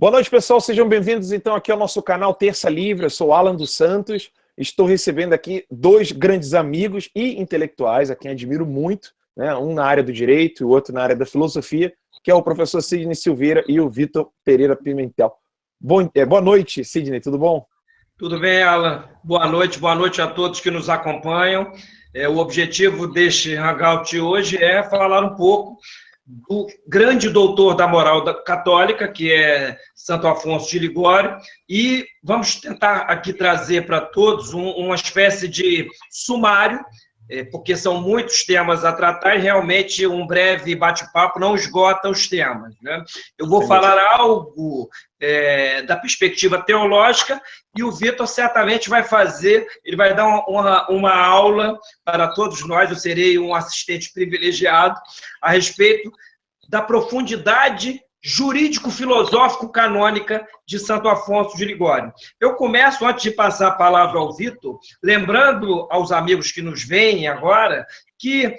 Boa noite, pessoal. Sejam bem-vindos, então, aqui ao nosso canal Terça Livre. Eu sou Alan dos Santos. Estou recebendo aqui dois grandes amigos e intelectuais, a quem admiro muito, né? Um na área do direito e o outro na área da filosofia, que é o professor Sidney Silveira e o Vitor Pereira Pimentel. Boa noite, Sidney. Tudo bom? Tudo bem, Alan? Boa noite a todos que nos acompanham. O objetivo deste Hangout hoje é falar um pouco do grande doutor da moral católica, que é Santo Afonso de Ligório, e vamos tentar aqui trazer para todos uma espécie de sumário, porque são muitos temas a tratar e realmente um breve bate-papo não esgota os temas, né? Eu vou falar algo da perspectiva teológica e o Vitor certamente ele vai dar uma aula para todos nós, eu serei um assistente privilegiado, a respeito da profundidade jurídico-filosófico-canônica de Santo Afonso de Ligório. Eu começo, antes de passar a palavra ao Vitor, lembrando aos amigos que nos veem agora, que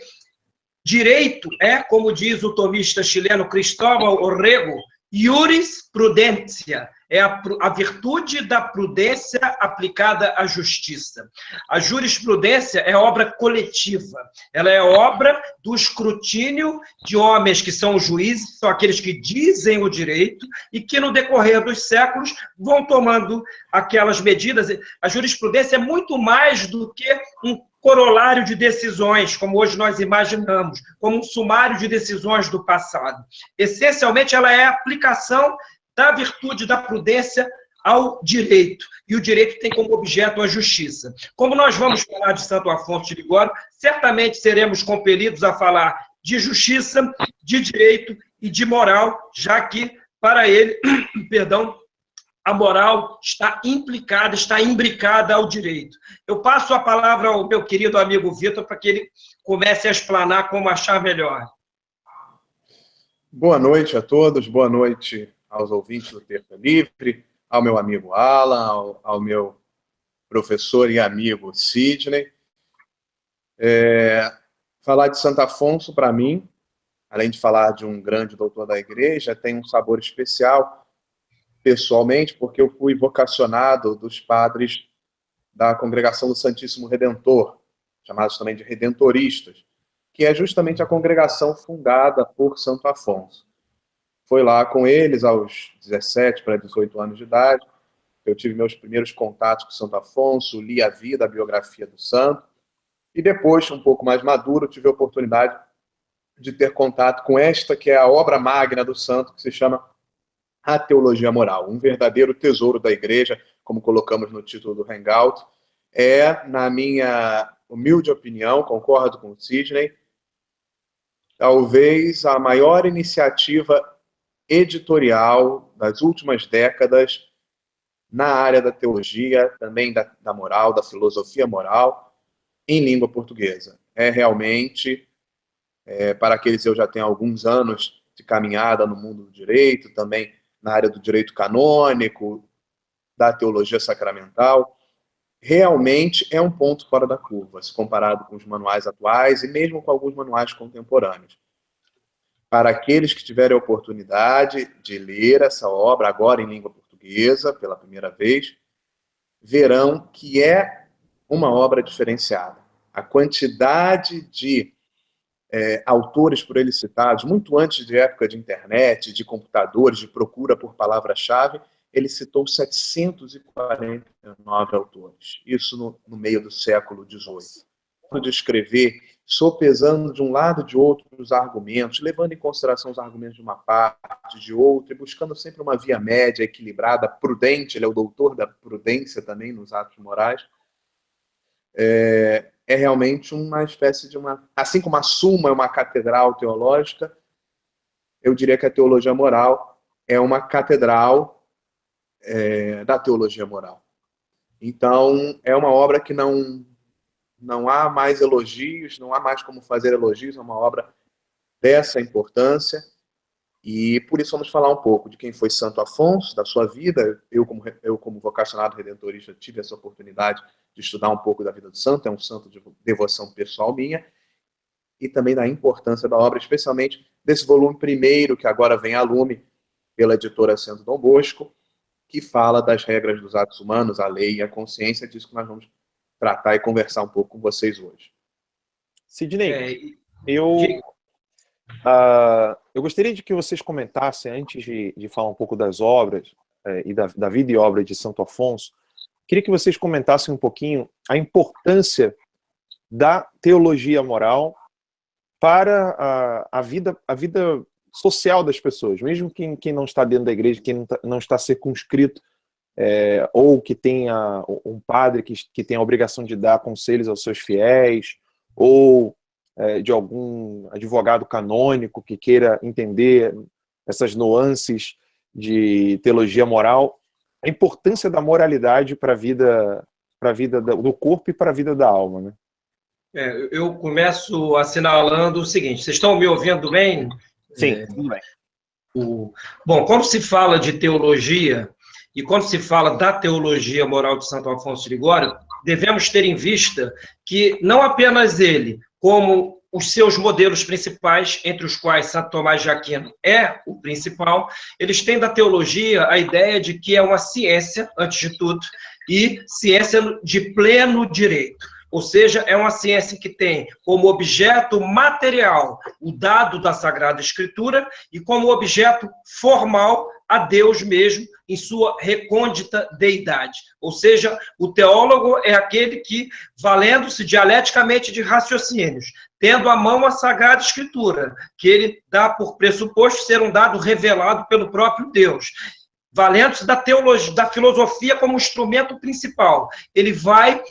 direito é, como diz o tomista chileno Cristóbal Orrego, iuris prudentia, é a virtude da prudência aplicada à justiça. A jurisprudência é obra coletiva, ela é obra do escrutínio de homens que são os juízes, são aqueles que dizem o direito e que, no decorrer dos séculos, vão tomando aquelas medidas. A jurisprudência é muito mais do que um corolário de decisões, como hoje nós imaginamos, como um sumário de decisões do passado. Essencialmente, ela é a aplicação da virtude da prudência ao direito, e o direito tem como objeto a justiça. Como nós vamos falar de Santo Afonso de Ligório, certamente seremos compelidos a falar de justiça, de direito e de moral, já que, para ele, a moral está implicada, está imbricada ao direito. Eu passo a palavra ao meu querido amigo Vitor para que ele comece a explanar como achar melhor. Boa noite a todos, boa noite aos ouvintes do Terça Livre, ao meu amigo Alan, ao meu professor e amigo Sidney. Falar de Santo Afonso, para mim, além de falar de um grande doutor da igreja, tem um sabor especial, pessoalmente, porque eu fui vocacionado dos padres da Congregação do Santíssimo Redentor, chamados também de redentoristas, que é justamente a congregação fundada por Santo Afonso. Foi lá com eles aos 17 para 18 anos de idade, eu tive meus primeiros contatos com Santo Afonso, li a vida, a biografia do santo, e depois, um pouco mais maduro, tive a oportunidade de ter contato com esta que é a obra magna do santo, que se chama A Teologia Moral, um verdadeiro tesouro da igreja, como colocamos no título do Hangout. Na minha humilde opinião, concordo com o Sidney, talvez a maior iniciativa editorial das últimas décadas na área da teologia, também da moral, da filosofia moral, em língua portuguesa. Realmente, para aqueles que eu já tenho alguns anos de caminhada no mundo do direito, também na área do direito canônico, da teologia sacramental, realmente é um ponto fora da curva, se comparado com os manuais atuais e mesmo com alguns manuais contemporâneos. Para aqueles que tiverem a oportunidade de ler essa obra, agora em língua portuguesa, pela primeira vez, verão que é uma obra diferenciada. A quantidade de autores por ele citados, muito antes de época de internet, de computadores, de procura por palavra-chave, ele citou 749 autores. Isso no meio do século XVIII. De escrever, sopesando de um lado e de outro os argumentos, levando em consideração os argumentos de uma parte, de outra, e buscando sempre uma via média, equilibrada, prudente. Ele é o doutor da prudência também nos atos morais. É realmente uma espécie de assim como a Suma é uma catedral teológica, eu diria que a teologia moral é uma catedral da teologia moral. Então, é uma obra que não há mais elogios, não há mais como fazer elogios, é uma obra dessa importância, e por isso vamos falar um pouco de quem foi Santo Afonso, da sua vida. Eu como vocacionado redentorista, tive essa oportunidade de estudar um pouco da vida do santo, é um santo de devoção pessoal minha, e também da importância da obra, especialmente desse volume primeiro, que agora vem a lume, pela editora Centro Dom Bosco, que fala das regras dos atos humanos, a lei e a consciência, disso que nós vamos tratar e conversar um pouco com vocês hoje. Sidney, eu gostaria de que vocês comentassem, antes de falar um pouco das obras e da vida e obra de Santo Afonso, queria que vocês comentassem um pouquinho a importância da teologia moral para a vida social das pessoas, mesmo quem não está dentro da igreja, quem não está circunscrito, ou que tenha um padre que tem a obrigação de dar conselhos aos seus fiéis, ou de algum advogado canônico que queira entender essas nuances de teologia moral, a importância da moralidade para a vida do corpo e para a vida da alma, né? Eu começo assinalando o seguinte: vocês estão me ouvindo bem? Sim, tudo bem. Bom, quando se fala de teologia e quando se fala da teologia moral de Santo Afonso de Ligório, devemos ter em vista que não apenas ele, como os seus modelos principais, entre os quais Santo Tomás de Aquino é o principal, eles têm da teologia a ideia de que é uma ciência, antes de tudo, e ciência de pleno direito. Ou seja, é uma ciência que tem como objeto material o dado da Sagrada Escritura e como objeto formal a Deus mesmo em sua recôndita deidade. Ou seja, o teólogo é aquele que, valendo-se dialeticamente de raciocínios, tendo à mão a Sagrada Escritura, que ele dá por pressuposto ser um dado revelado pelo próprio Deus, valendo-se da teologia, da filosofia como instrumento principal, ele vai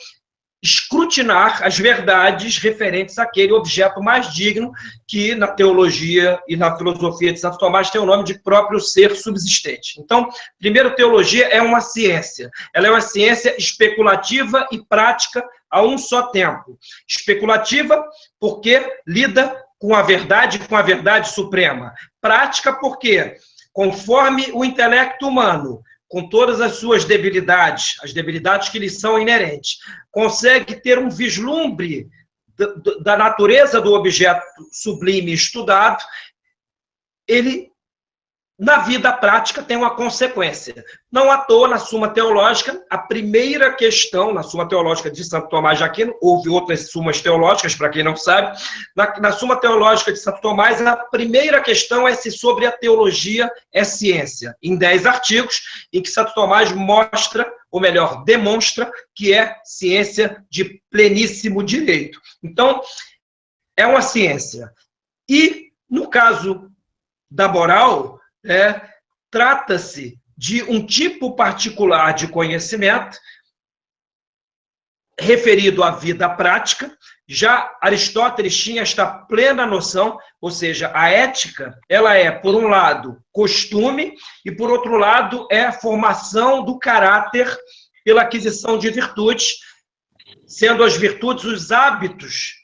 escrutinar as verdades referentes àquele objeto mais digno que na teologia e na filosofia de Santo Tomás tem o nome de próprio ser subsistente. Então, primeiro, teologia é uma ciência. Ela é uma ciência especulativa e prática a um só tempo. Especulativa porque lida com a verdade suprema. Prática porque, conforme o intelecto humano, com todas as suas debilidades, as debilidades que lhe são inerentes, consegue ter um vislumbre da natureza do objeto sublime estudado, ele, na vida prática, tem uma consequência. Não à toa, na Suma Teológica, a primeira questão, na Suma Teológica de Santo Tomás de Aquino, houve outras sumas teológicas, para quem não sabe, na Suma Teológica de Santo Tomás, a primeira questão é se sobre a teologia é ciência, em 10 artigos, em que Santo Tomás mostra, ou melhor, demonstra, que é ciência de pleníssimo direito. Então, é uma ciência. E, no caso da moral, trata-se de um tipo particular de conhecimento referido à vida prática. Já Aristóteles tinha esta plena noção, ou seja, a ética, ela é, por um lado, costume, e, por outro lado, é a formação do caráter pela aquisição de virtudes, sendo as virtudes os hábitos,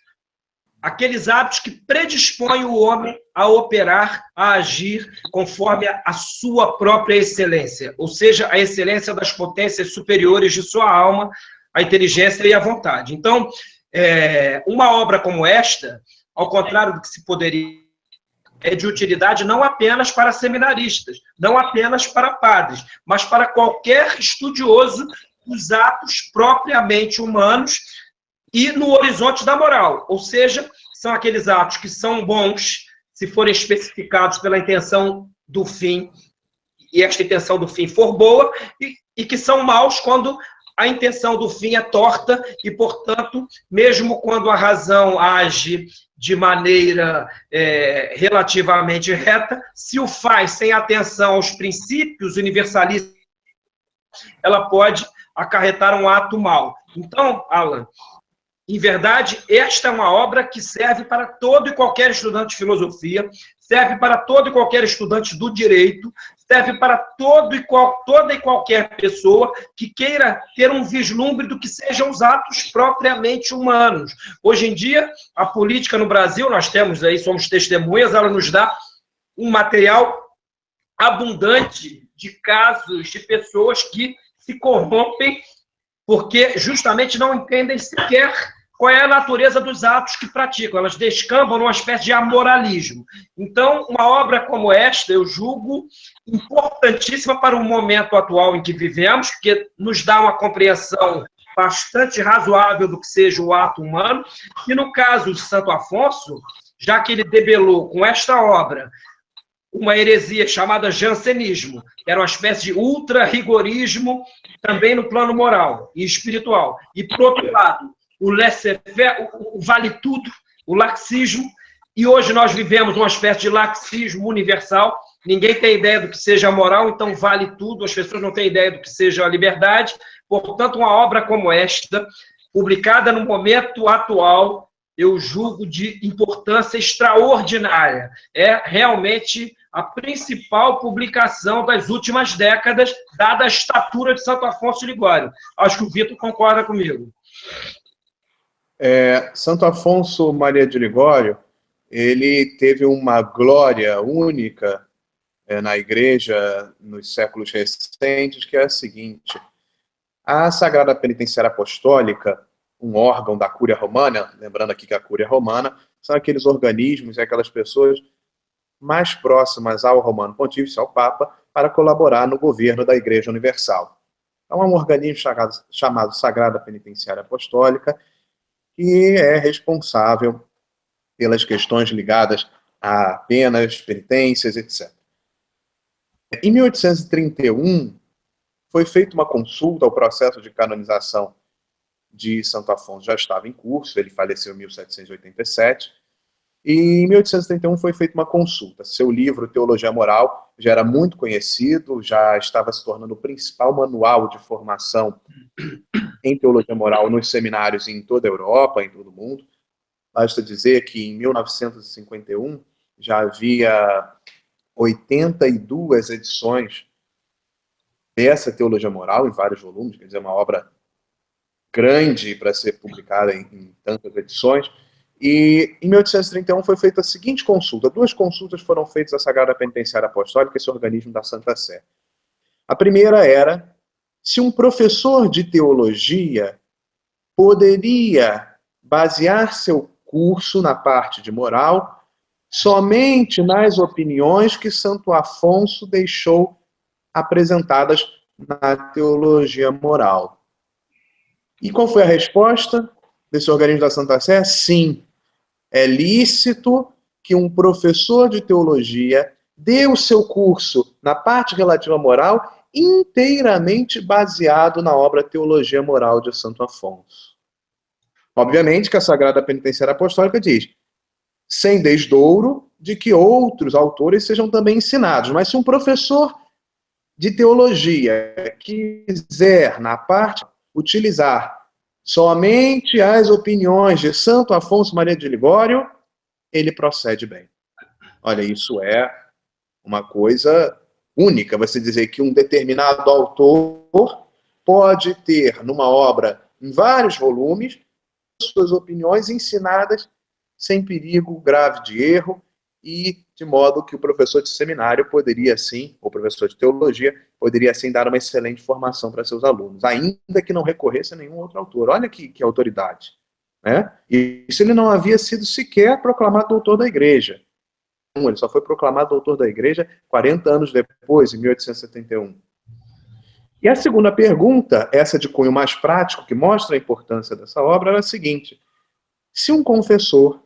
aqueles hábitos que predispõem o homem a operar, a agir conforme a sua própria excelência, ou seja, a excelência das potências superiores de sua alma, a inteligência e a vontade. Então, uma obra como esta, ao contrário do que se poderia, é de utilidade não apenas para seminaristas, não apenas para padres, mas para qualquer estudioso dos atos propriamente humanos e no horizonte da moral, ou seja, são aqueles atos que são bons se forem especificados pela intenção do fim, e esta intenção do fim for boa, e que são maus quando a intenção do fim é torta, e, portanto, mesmo quando a razão age de maneira relativamente reta, se o faz sem atenção aos princípios universalistas, ela pode acarretar um ato mau. Então, Alan, em verdade, esta é uma obra que serve para todo e qualquer estudante de filosofia, serve para todo e qualquer estudante do direito, serve para toda e qualquer pessoa que queira ter um vislumbre do que sejam os atos propriamente humanos. Hoje em dia, a política no Brasil, nós temos aí, somos testemunhas, ela nos dá um material abundante de casos de pessoas que se corrompem porque justamente não entendem sequer qual é a natureza dos atos que praticam. Elas descambam numa espécie de amoralismo. Então, uma obra como esta, eu julgo importantíssima para o momento atual em que vivemos, porque nos dá uma compreensão bastante razoável do que seja o ato humano. E no caso de Santo Afonso, já que ele debelou com esta obra uma heresia chamada jansenismo, que era uma espécie de ultra-rigorismo também no plano moral e espiritual. E, por outro lado, o laissez-faire, o vale-tudo, o laxismo, e hoje nós vivemos uma espécie de laxismo universal. Ninguém tem ideia do que seja a moral, então vale tudo, as pessoas não têm ideia do que seja a liberdade. Portanto, uma obra como esta, publicada no momento atual, eu julgo de importância extraordinária. É realmente a principal publicação das últimas décadas, dada a estatura de Santo Afonso de Ligório. Acho que o Vitor concorda comigo. Santo Afonso Maria de Ligório, ele teve uma glória única na Igreja nos séculos recentes, que é a seguinte: a Sagrada Penitenciária Apostólica, um órgão da Cúria Romana, lembrando aqui que a Cúria Romana são aqueles organismos e aquelas pessoas mais próximas ao Romano Pontífice, ao Papa, para colaborar no governo da Igreja Universal. Então, é um organismo chamado Sagrada Penitenciária Apostólica, que é responsável pelas questões ligadas a penas, penitências, etc. Em 1831, foi feita uma consulta. O processo de canonização de Santo Afonso já estava em curso, ele faleceu em 1787, e em 1831 foi feita uma consulta. Seu livro, Teologia Moral, já era muito conhecido, já estava se tornando o principal manual de formação em teologia moral nos seminários em toda a Europa, em todo o mundo. Basta dizer que em 1951 já havia 82 edições dessa teologia moral, em vários volumes, quer dizer, uma obra grande para ser publicada em tantas edições. E em 1831 foi feita a seguinte consulta. Duas consultas foram feitas à Sagrada Penitenciária Apostólica, esse organismo da Santa Sé. A primeira era se um professor de teologia poderia basear seu curso na parte de moral somente nas opiniões que Santo Afonso deixou apresentadas na teologia moral. E qual foi a resposta desse organismo da Santa Sé? Sim, é lícito que um professor de teologia dê o seu curso na parte relativa à moral inteiramente baseado na obra Teologia Moral de Santo Afonso. Obviamente que a Sagrada Penitenciária Apostólica diz, sem desdouro de que outros autores sejam também ensinados, mas se um professor de teologia quiser, na parte, utilizar somente as opiniões de Santo Afonso Maria de Ligório, ele procede bem. Olha, isso é uma coisa única, você dizer que um determinado autor pode ter, numa obra, em vários volumes, suas opiniões ensinadas sem perigo grave de erro, e de modo que o professor de seminário poderia, sim, ou professor de teologia, poderia, sim, dar uma excelente formação para seus alunos, ainda que não recorresse a nenhum outro autor. Olha que autoridade, né? E isso ele não havia sido sequer proclamado doutor da Igreja. Ele só foi proclamado doutor da Igreja 40 anos depois, em 1871. E a segunda pergunta, essa de cunho mais prático, que mostra a importância dessa obra, era a seguinte: se um confessor,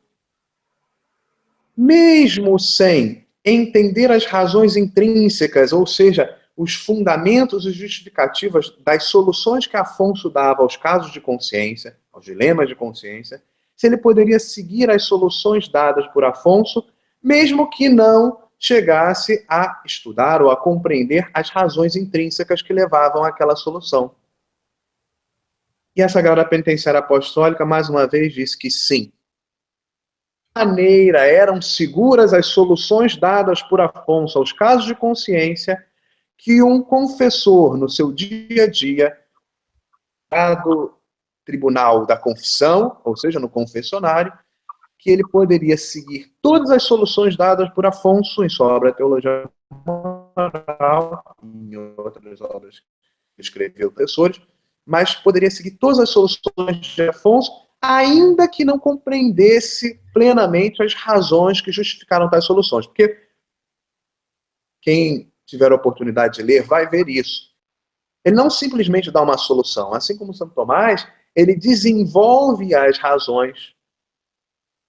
mesmo sem entender as razões intrínsecas, ou seja, os fundamentos e justificativas das soluções que Afonso dava aos casos de consciência, aos dilemas de consciência, se ele poderia seguir as soluções dadas por Afonso, mesmo que não chegasse a estudar ou a compreender as razões intrínsecas que levavam àquela solução. E a Sagrada Penitenciária Apostólica, mais uma vez, disse que sim. De maneira eram seguras as soluções dadas por Afonso aos casos de consciência, que um confessor, no seu dia a dia, do tribunal da confissão, ou seja, no confessionário, que ele poderia seguir todas as soluções dadas por Afonso em sua obra Teologia Moral, em outras obras que escreveu professores, mas poderia seguir todas as soluções de Afonso, ainda que não compreendesse plenamente as razões que justificaram tais soluções. Porque quem tiver a oportunidade de ler vai ver isso. Ele não simplesmente dá uma solução. Assim como Santo Tomás, ele desenvolve as razões,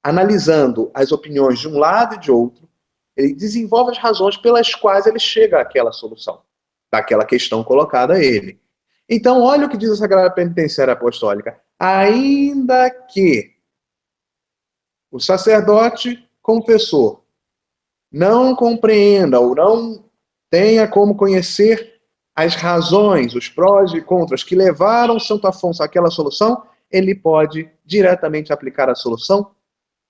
analisando as opiniões de um lado e de outro, ele desenvolve as razões pelas quais ele chega àquela solução, daquela questão colocada a ele. Então, olha o que diz a Sagrada Penitenciária Apostólica. Ainda que o sacerdote confessor não compreenda ou não tenha como conhecer as razões, os prós e contras que levaram Santo Afonso àquela solução, ele pode diretamente aplicar a solução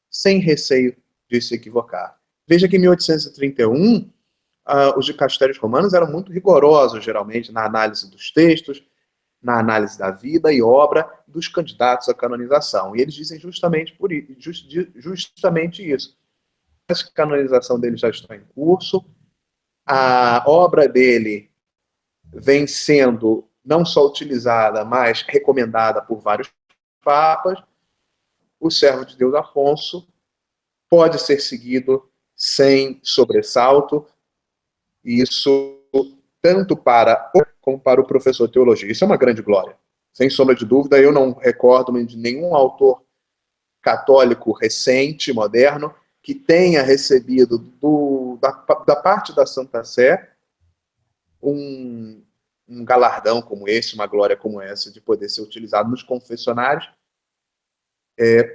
sem receio de se equivocar. Veja que em 1831, os dicastérios romanos eram muito rigorosos, geralmente, na análise dos textos, na análise da vida e obra dos candidatos à canonização. E eles dizem justamente isso. A canonização dele já está em curso, a obra dele vem sendo não só utilizada, mas recomendada por vários papas. O servo de Deus Afonso pode ser seguido sem sobressalto, isso tanto para como para o professor de teologia. Isso é uma grande glória. Sem sombra de dúvida, eu não recordo de nenhum autor católico recente, moderno, que tenha recebido da parte da Santa Sé um galardão como esse, uma glória como essa, de poder ser utilizado nos confessionários,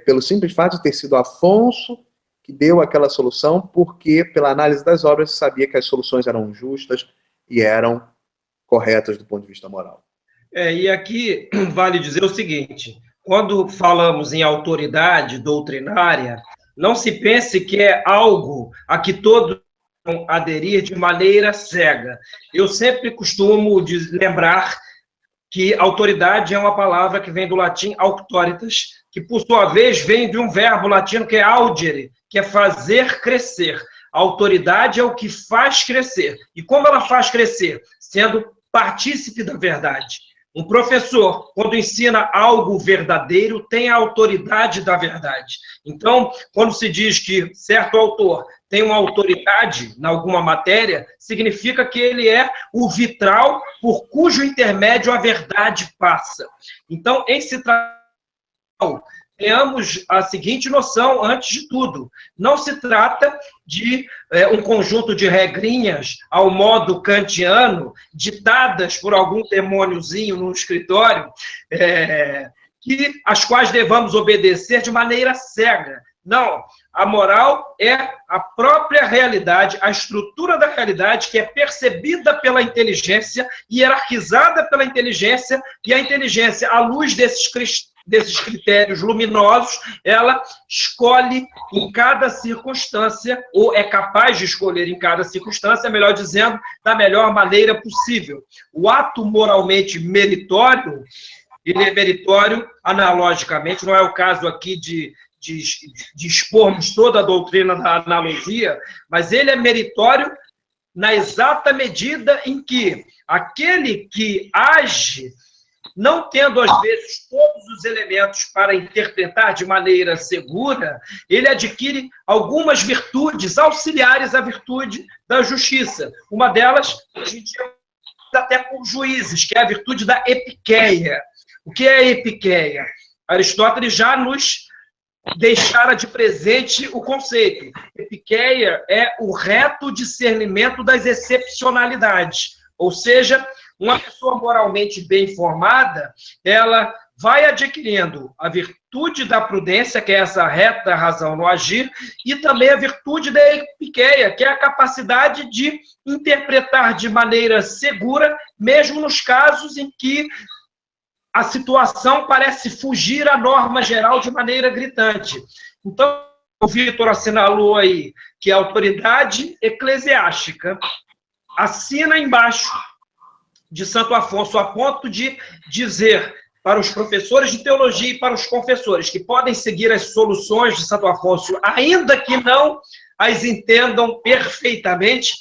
pelo simples fato de ter sido Afonso que deu aquela solução, porque pela análise das obras se sabia que as soluções eram justas e eram corretas do ponto de vista moral. E aqui vale dizer o seguinte, quando falamos em autoridade doutrinária, não se pense que é algo a que todos vão aderir de maneira cega. Eu sempre costumo lembrar que autoridade é uma palavra que vem do latim auctoritas, que por sua vez vem de um verbo latino que é audere, que é fazer crescer. A autoridade é o que faz crescer. E como ela faz crescer? Sendo partícipe da verdade. Um professor, quando ensina algo verdadeiro, tem a autoridade da verdade. Então, quando se diz que certo autor tem uma autoridade em alguma matéria, significa que ele é o vitral por cujo intermédio a verdade passa. Então, em se tratando, tenhamos a seguinte noção, antes de tudo, não se trata de um conjunto de regrinhas ao modo kantiano, ditadas por algum demôniozinho no escritório, as quais devamos obedecer de maneira cega. Não, a moral é a própria realidade, a estrutura da realidade que é percebida pela inteligência, hierarquizada pela inteligência, e a inteligência, à luz desses critérios luminosos, ela escolhe em cada circunstância, ou é capaz de escolher em cada circunstância, melhor dizendo, da melhor maneira possível. O ato moralmente meritório, ele é meritório analogicamente, não é o caso aqui de expormos toda a doutrina da analogia, mas ele é meritório na exata medida em que aquele que age, não tendo, às vezes, todos os elementos para interpretar de maneira segura, ele adquire algumas virtudes auxiliares à virtude da justiça. Uma delas, a gente chama até por juízes, que é a virtude da epiqueia. O que é a epiqueia? Aristóteles já nos deixara de presente o conceito. Epiqueia é o reto discernimento das excepcionalidades, ou seja, uma pessoa moralmente bem informada, ela vai adquirindo a virtude da prudência, que é essa reta razão no agir, e também a virtude da epiqueia, que é a capacidade de interpretar de maneira segura, mesmo nos casos em que a situação parece fugir à norma geral de maneira gritante. Então, o Vitor assinalou aí que a autoridade eclesiástica assina embaixo de Santo Afonso, a ponto de dizer para os professores de teologia e para os confessores que podem seguir as soluções de Santo Afonso, ainda que não as entendam perfeitamente.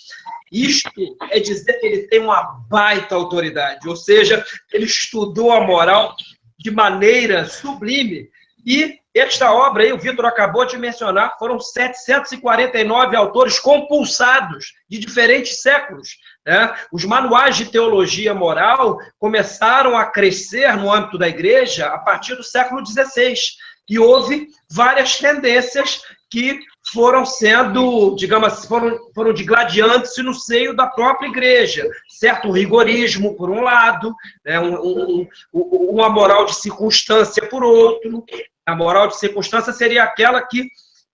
Isto é dizer que ele tem uma baita autoridade, ou seja, ele estudou a moral de maneira sublime E esta obra aí, o Vitor acabou de mencionar, foram 749 autores compulsados de diferentes séculos, né? Os manuais de teologia moral começaram a crescer no âmbito da igreja a partir do século XVI. E houve várias tendências que foram sendo, digamos assim, foram digladiando-se no seio da própria igreja. Certo rigorismo, por um lado, né, uma moral de circunstância, por outro. A moral de circunstância seria aquela que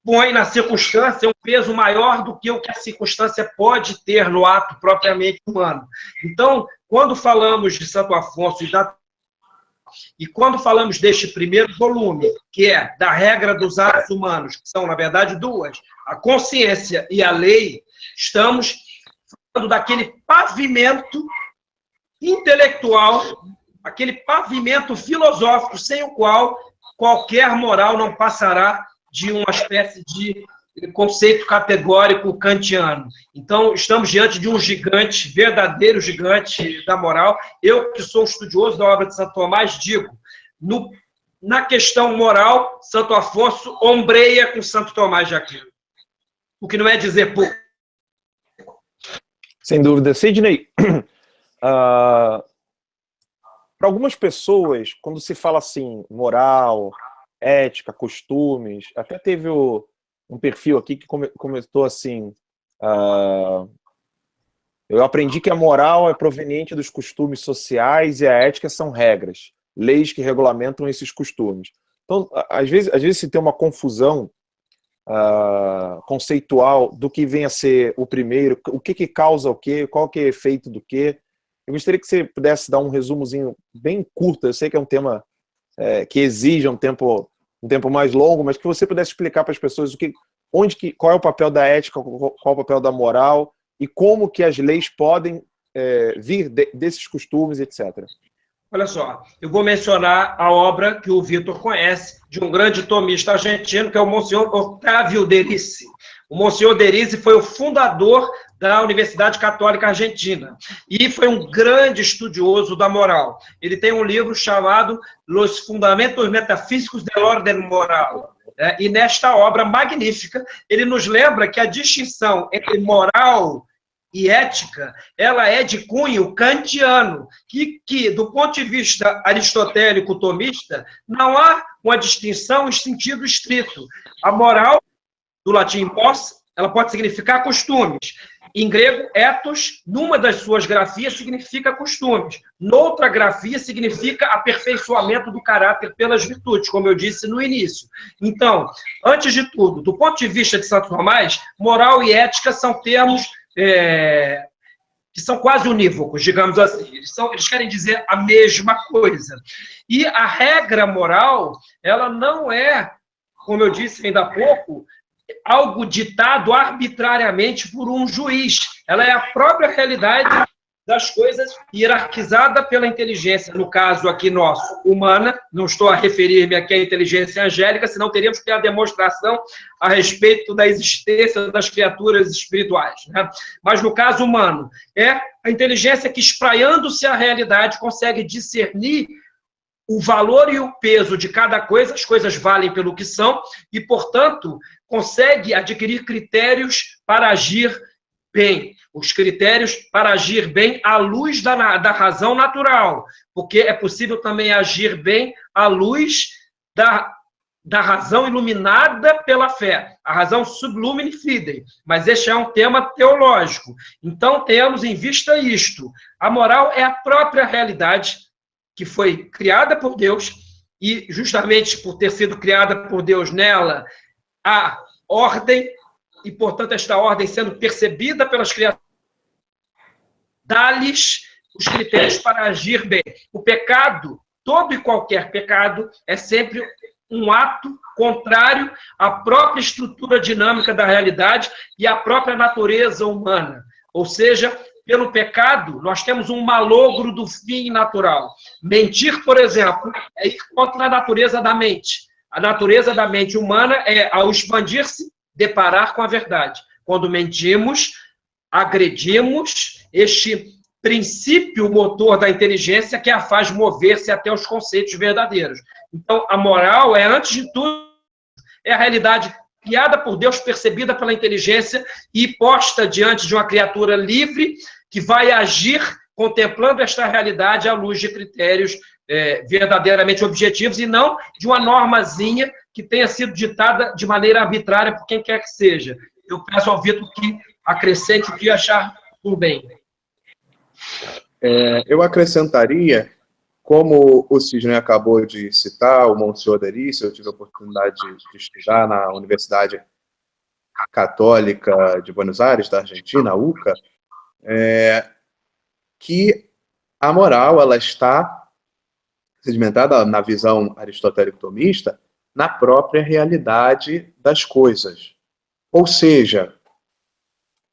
põe na circunstância um peso maior do que o que a circunstância pode ter no ato propriamente humano. Então, quando falamos de Santo Afonso e quando falamos deste primeiro volume, que é da regra dos atos humanos, que são, na verdade, duas, a consciência e a lei, estamos falando daquele pavimento intelectual, aquele pavimento filosófico sem o qual qualquer moral não passará de uma espécie de conceito categórico kantiano. Então, estamos diante de um gigante, verdadeiro gigante da moral. Eu, que sou estudioso da obra de Santo Tomás, digo, na questão moral, Santo Afonso ombreia com Santo Tomás de Aquino. O que não é dizer pouco. Sem dúvida. Sidney, para algumas pessoas, quando se fala assim, moral, ética, costumes, até teve um perfil aqui que comentou assim, eu aprendi que a moral é proveniente dos costumes sociais e a ética são regras, leis que regulamentam esses costumes. Então, às vezes se tem uma confusão conceitual do que vem a ser o primeiro, o que causa o quê, qual que é o efeito do quê. Eu gostaria que você pudesse dar um resumozinho bem curto, eu sei que é um tema que exige um tempo mais longo, mas que você pudesse explicar para as pessoas qual é o papel da ética, qual é o papel da moral e como que as leis podem vir desses costumes, etc. Olha só, eu vou mencionar a obra que o Vitor conhece, de um grande tomista argentino, que é o Monsenhor Octávio Derici. O Monsenhor Derici foi o fundador da Universidade Católica Argentina e foi um grande estudioso da moral. Ele tem um livro chamado Los Fundamentos Metafísicos del Orden Moral. E nesta obra magnífica, ele nos lembra que a distinção entre moral e ética, ela é de cunho kantiano, que do ponto de vista aristotélico tomista, não há uma distinção em sentido estrito. A moral, do latim mos, ela pode significar costumes. Em grego, ethos, numa das suas grafias, significa costumes. Noutra grafia, significa aperfeiçoamento do caráter pelas virtudes, como eu disse no início. Então, antes de tudo, do ponto de vista de Santo Tomás, moral e ética são termos que são quase unívocos, digamos assim. Eles querem dizer a mesma coisa. E a regra moral, ela não é, como eu disse ainda há pouco, algo ditado arbitrariamente por um juiz. Ela é a própria realidade das coisas hierarquizada pela inteligência, no caso aqui nosso, humana. Não estou a referir-me aqui à inteligência angélica, senão teríamos que ter a demonstração a respeito da existência das criaturas espirituais, né? Mas no caso humano, é a inteligência que, espraiando-se a realidade, consegue discernir o valor e o peso de cada coisa, as coisas valem pelo que são, e, portanto, consegue adquirir critérios para agir bem. Os critérios para agir bem à luz da razão natural, porque é possível também agir bem à luz da razão iluminada pela fé, a razão sublumine fidei, mas este é um tema teológico. Então, tenhamos em vista isto. A moral é a própria realidade que foi criada por Deus, e justamente por ter sido criada por Deus nela, a ordem, e, portanto, esta ordem sendo percebida pelas criaturas, dá-lhes os critérios para agir bem. O pecado, todo e qualquer pecado, é sempre um ato contrário à própria estrutura dinâmica da realidade e à própria natureza humana. Ou seja, pelo pecado, nós temos um malogro do fim natural. Mentir, por exemplo, é ir contra a natureza da mente. A natureza da mente humana é, ao expandir-se, deparar com a verdade. Quando mentimos, agredimos este princípio motor da inteligência que a faz mover-se até os conceitos verdadeiros. Então, a moral é, antes de tudo, é a realidade criada por Deus, percebida pela inteligência e posta diante de uma criatura livre que vai agir contemplando esta realidade à luz de critérios verdadeiramente objetivos e não de uma normazinha que tenha sido ditada de maneira arbitrária por quem quer que seja. Eu peço ao Vitor que acrescente o que achar por bem. Eu acrescentaria, como o Sidney acabou de citar, o Monsenhor Derício, eu tive a oportunidade de estudar na Universidade Católica de Buenos Aires, da Argentina, a UCA, que a moral ela está sedimentada na visão aristotélico-tomista na própria realidade das coisas. Ou seja,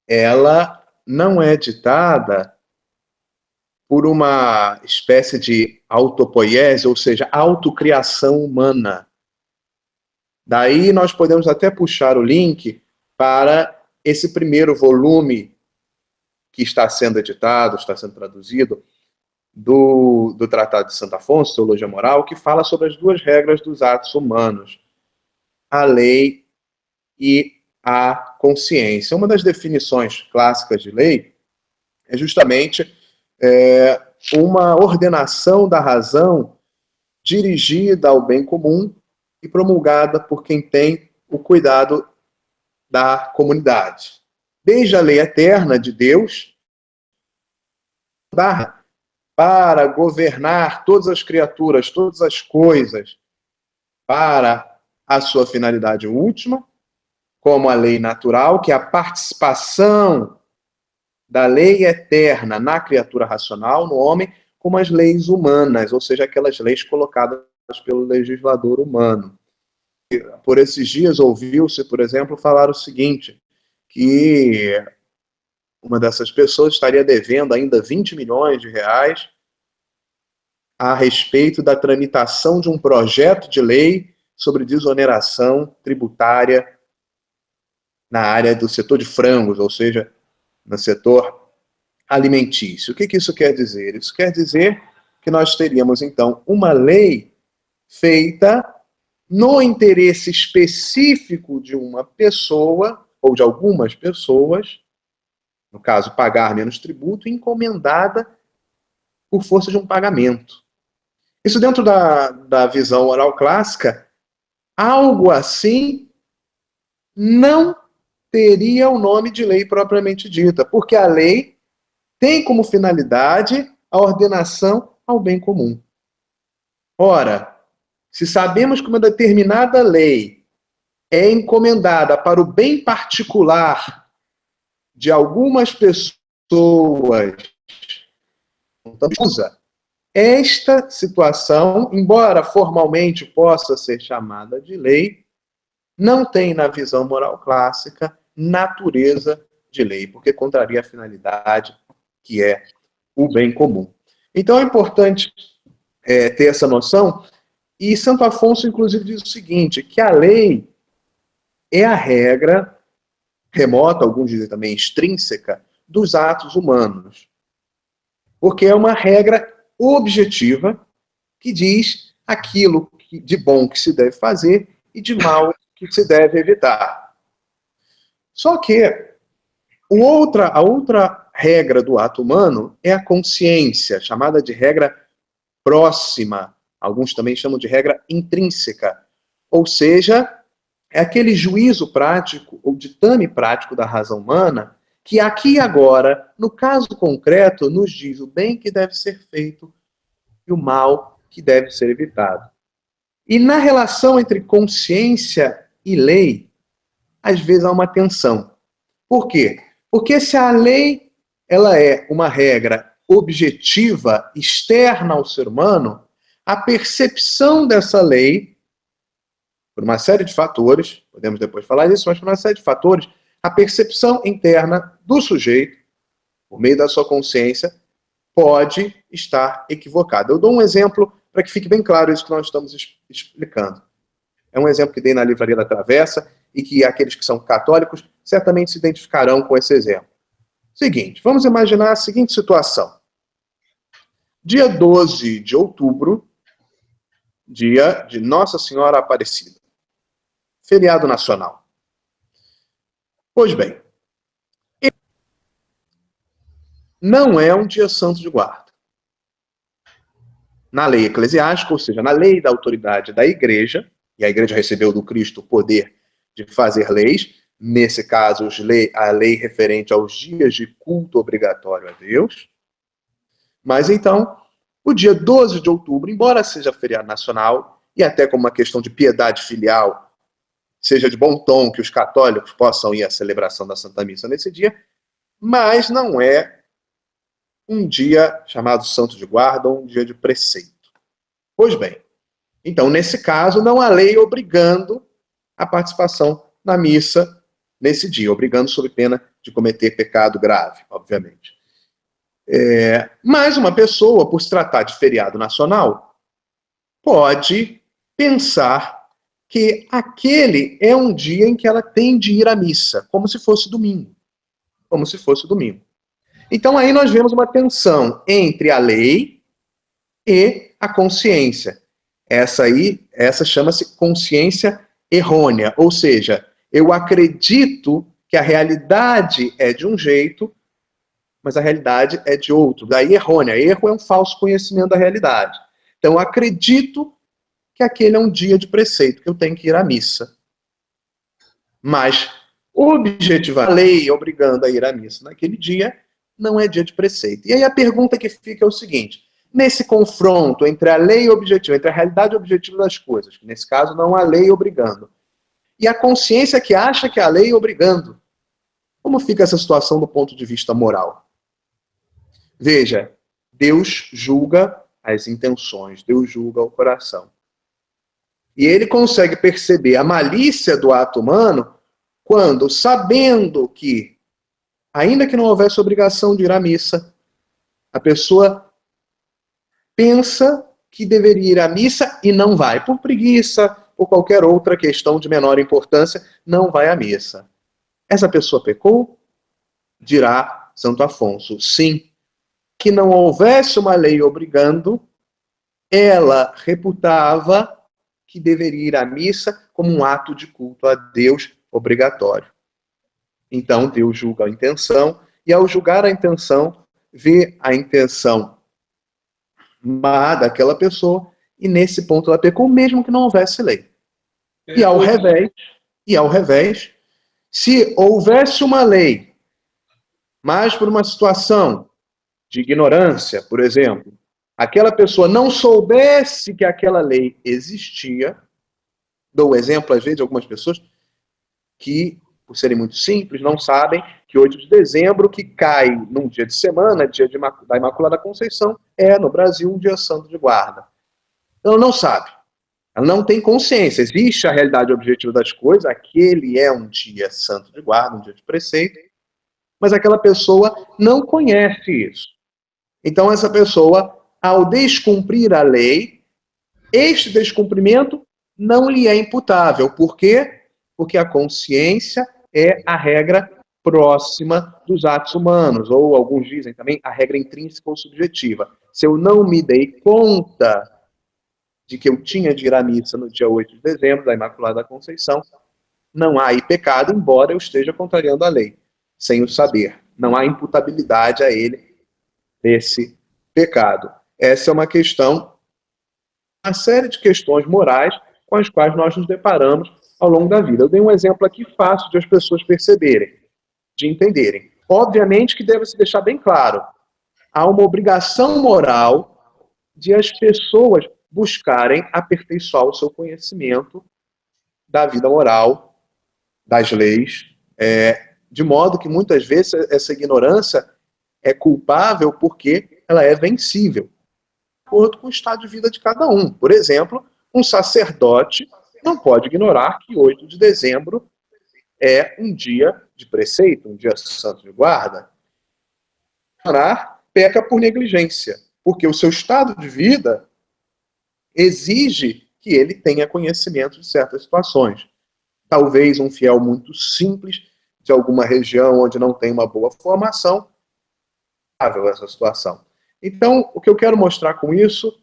ela não é ditada por uma espécie de autopoiese, ou seja, autocriação humana. Daí nós podemos até puxar o link para esse primeiro volume que está sendo editado, está sendo traduzido, do Tratado de Santo Afonso, Teologia Moral, que fala sobre as duas regras dos atos humanos, a lei e a consciência. Uma das definições clássicas de lei é justamente uma ordenação da razão dirigida ao bem comum e promulgada por quem tem o cuidado da comunidade. Desde a lei eterna de Deus, para governar todas as criaturas, todas as coisas, para a sua finalidade última, como a lei natural, que é a participação da lei eterna na criatura racional, no homem, como as leis humanas, ou seja, aquelas leis colocadas pelo legislador humano. Por esses dias ouviu-se, por exemplo, falar o seguinte, que uma dessas pessoas estaria devendo ainda 20 milhões de reais a respeito da tramitação de um projeto de lei sobre desoneração tributária na área do setor de frangos, ou seja, no setor alimentício. O que isso quer dizer? Isso quer dizer que nós teríamos, então, uma lei feita no interesse específico de uma pessoa, ou de algumas pessoas, no caso, pagar menos tributo, encomendada por força de um pagamento. Isso dentro da visão oral clássica, algo assim não teria o nome de lei propriamente dita, porque a lei tem como finalidade a ordenação ao bem comum. Ora, se sabemos que uma determinada lei é encomendada para o bem particular de algumas pessoas, esta situação, embora formalmente possa ser chamada de lei, não tem na visão moral clássica natureza de lei, porque contraria a finalidade que é o bem comum. Então é importante ter essa noção, e Santo Afonso inclusive diz o seguinte, que a lei é a regra remota, alguns dizem também extrínseca, dos atos humanos. Porque é uma regra objetiva que diz aquilo de bom que se deve fazer e de mal que se deve evitar. Só que a outra regra do ato humano é a consciência, chamada de regra próxima. Alguns também chamam de regra intrínseca. Ou seja, é aquele juízo prático, ou ditame prático da razão humana, que aqui e agora, no caso concreto, nos diz o bem que deve ser feito e o mal que deve ser evitado. E na relação entre consciência e lei, às vezes há uma tensão. Por quê? Porque se a lei ela é uma regra objetiva, externa ao ser humano, a percepção dessa lei, por uma série de fatores, podemos depois falar disso, mas por uma série de fatores, a percepção interna do sujeito, por meio da sua consciência, pode estar equivocada. Eu dou um exemplo para que fique bem claro isso que nós estamos explicando. É um exemplo que dei na Livraria da Travessa e que aqueles que são católicos certamente se identificarão com esse exemplo. Seguinte, vamos imaginar a seguinte situação. Dia 12 de outubro, dia de Nossa Senhora Aparecida. Feriado nacional. Pois bem, não é um dia santo de guarda. Na lei eclesiástica, ou seja, na lei da autoridade da igreja, e a igreja recebeu do Cristo o poder de fazer leis, nesse caso a lei referente aos dias de culto obrigatório a Deus. Mas então, o dia 12 de outubro, embora seja feriado nacional, e até como uma questão de piedade filial, seja de bom tom que os católicos possam ir à celebração da Santa Missa nesse dia, mas não é um dia chamado Santo de Guarda, ou um dia de preceito. Pois bem, então, nesse caso, não há lei obrigando a participação na missa nesse dia, obrigando sob pena de cometer pecado grave, obviamente. Mas uma pessoa, por se tratar de feriado nacional, pode pensar que aquele é um dia em que ela tem de ir à missa, como se fosse domingo. Como se fosse domingo. Então aí nós vemos uma tensão entre a lei e a consciência. Essa chama-se consciência errônea, ou seja, eu acredito que a realidade é de um jeito, mas a realidade é de outro. Daí errônea. Erro é um falso conhecimento da realidade. Então eu acredito que aquele é um dia de preceito, que eu tenho que ir à missa. Mas objetiva a lei obrigando a ir à missa naquele dia, não é dia de preceito. E aí a pergunta que fica é o seguinte: nesse confronto entre a lei objetiva, entre a realidade objetiva das coisas, que nesse caso não há lei obrigando, e a consciência que acha que há lei obrigando, como fica essa situação do ponto de vista moral? Veja, Deus julga as intenções, Deus julga o coração. E ele consegue perceber a malícia do ato humano quando, sabendo que, ainda que não houvesse obrigação de ir à missa, a pessoa pensa que deveria ir à missa e não vai, por preguiça ou qualquer outra questão de menor importância, não vai à missa. Essa pessoa pecou? Dirá Santo Afonso, sim. Que não houvesse uma lei obrigando, ela reputava que deveria ir à missa como um ato de culto a Deus obrigatório. Então Deus julga a intenção, e ao julgar a intenção, vê a intenção má daquela pessoa, e nesse ponto ela pecou, mesmo que não houvesse lei. E ao revés, se houvesse uma lei, mas por uma situação de ignorância, por exemplo, aquela pessoa não soubesse que aquela lei existia, dou o exemplo, às vezes, de algumas pessoas que, por serem muito simples, não sabem que 8 de dezembro, que cai num dia de semana, dia da Imaculada Conceição, é, no Brasil, um dia santo de guarda. Ela não sabe. Ela não tem consciência. Existe a realidade objetiva das coisas, aquele é um dia santo de guarda, um dia de preceito, mas aquela pessoa não conhece isso. Então, essa pessoa, ao descumprir a lei, este descumprimento não lhe é imputável. Por quê? Porque a consciência é a regra próxima dos atos humanos, ou alguns dizem também a regra intrínseca ou subjetiva. Se eu não me dei conta de que eu tinha de ir à missa no dia 8 de dezembro, da Imaculada Conceição, não há aí pecado, embora eu esteja contrariando a lei, sem o saber. Não há imputabilidade a ele desse pecado. Essa é uma questão, uma série de questões morais com as quais nós nos deparamos ao longo da vida. Eu dei um exemplo aqui fácil de as pessoas perceberem, de entenderem. Obviamente que deve se deixar bem claro, há uma obrigação moral de as pessoas buscarem aperfeiçoar o seu conhecimento da vida moral, das leis, de modo que muitas vezes essa ignorância é culpável porque ela é vencível, de acordo com o estado de vida de cada um. Por exemplo, um sacerdote não pode ignorar que 8 de dezembro é um dia de preceito, um dia santo de guarda. Ignorar peca por negligência, porque o seu estado de vida exige que ele tenha conhecimento de certas situações. Talvez um fiel muito simples, de alguma região onde não tem uma boa formação, essa situação. Então, o que eu quero mostrar com isso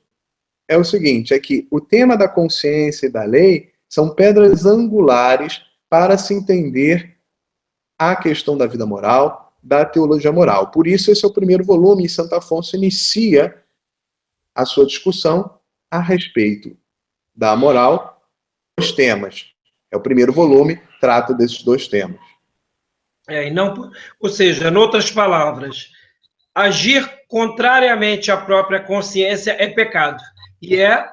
é o seguinte, é que o tema da consciência e da lei são pedras angulares para se entender a questão da vida moral, da teologia moral. Por isso, esse é o primeiro volume, e Santo Afonso inicia a sua discussão a respeito da moral, os temas. É o primeiro volume, trata desses dois temas. E não, ou seja, em outras palavras, agir contrariamente à própria consciência é pecado. E é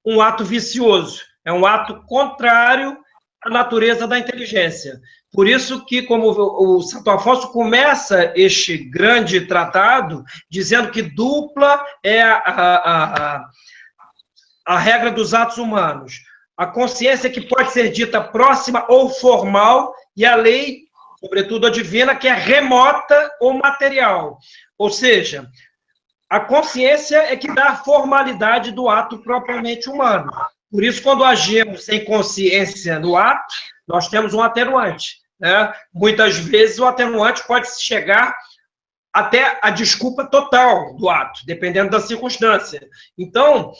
um ato vicioso, é um ato contrário à natureza da inteligência. Por isso que, como o Santo Afonso começa este grande tratado dizendo que dupla é a regra dos atos humanos. A consciência que pode ser dita próxima ou formal, e a lei, sobretudo a divina, que é remota ou material. Ou seja, a consciência é que dá a formalidade do ato propriamente humano. Por isso, quando agimos sem consciência no ato, nós temos um atenuante, né? Muitas vezes o atenuante pode chegar até a desculpa total do ato, dependendo da circunstância. Então,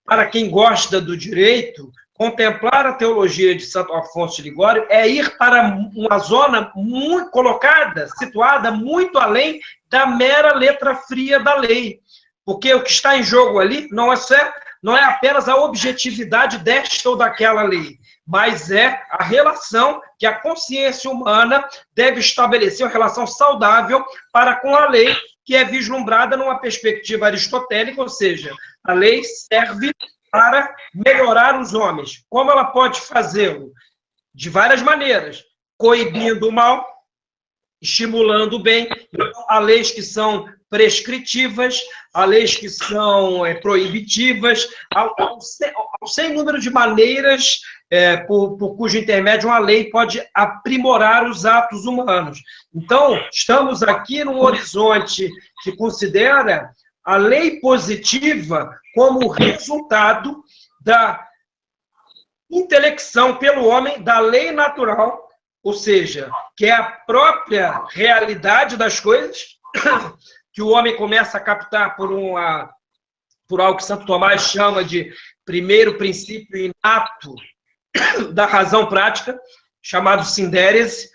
para quem gosta do direito, contemplar a teologia de Santo Afonso de Ligório é ir para uma zona muito colocada, situada muito além da mera letra fria da lei. Porque o que está em jogo ali não é apenas a objetividade desta ou daquela lei, mas é a relação que a consciência humana deve estabelecer, uma relação saudável para com a lei, que é vislumbrada numa perspectiva aristotélica, ou seja, a lei serve para melhorar os homens. Como ela pode fazê-lo? De várias maneiras, coibindo o mal, estimulando o bem. Então, há leis que são prescritivas, há leis que são proibitivas, há sem número de maneiras por cujo intermédio uma lei pode aprimorar os atos humanos. Então, estamos aqui num horizonte que considera a lei positiva como resultado da intelecção pelo homem da lei natural, ou seja, que é a própria realidade das coisas, que o homem começa a captar por algo que Santo Tomás chama de primeiro princípio inato da razão prática, chamado sindérese.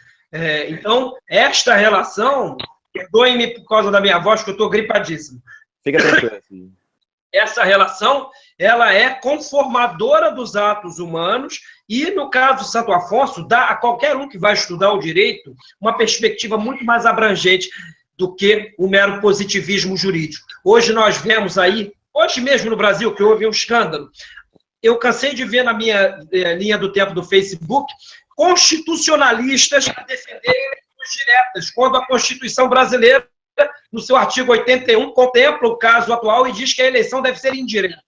Então, esta relação, perdoem-me por causa da minha voz, que eu estou gripadíssimo. Fica tranquilo. Essa relação, ela é conformadora dos atos humanos e, no caso de Santo Afonso, dá a qualquer um que vai estudar o direito uma perspectiva muito mais abrangente do que o mero positivismo jurídico. Hoje nós vemos aí, hoje mesmo no Brasil, que houve um escândalo, eu cansei de ver na minha linha do tempo do Facebook, constitucionalistas a defenderem eleições diretas, quando a Constituição brasileira, no seu artigo 81, contempla o caso atual e diz que a eleição deve ser indireta.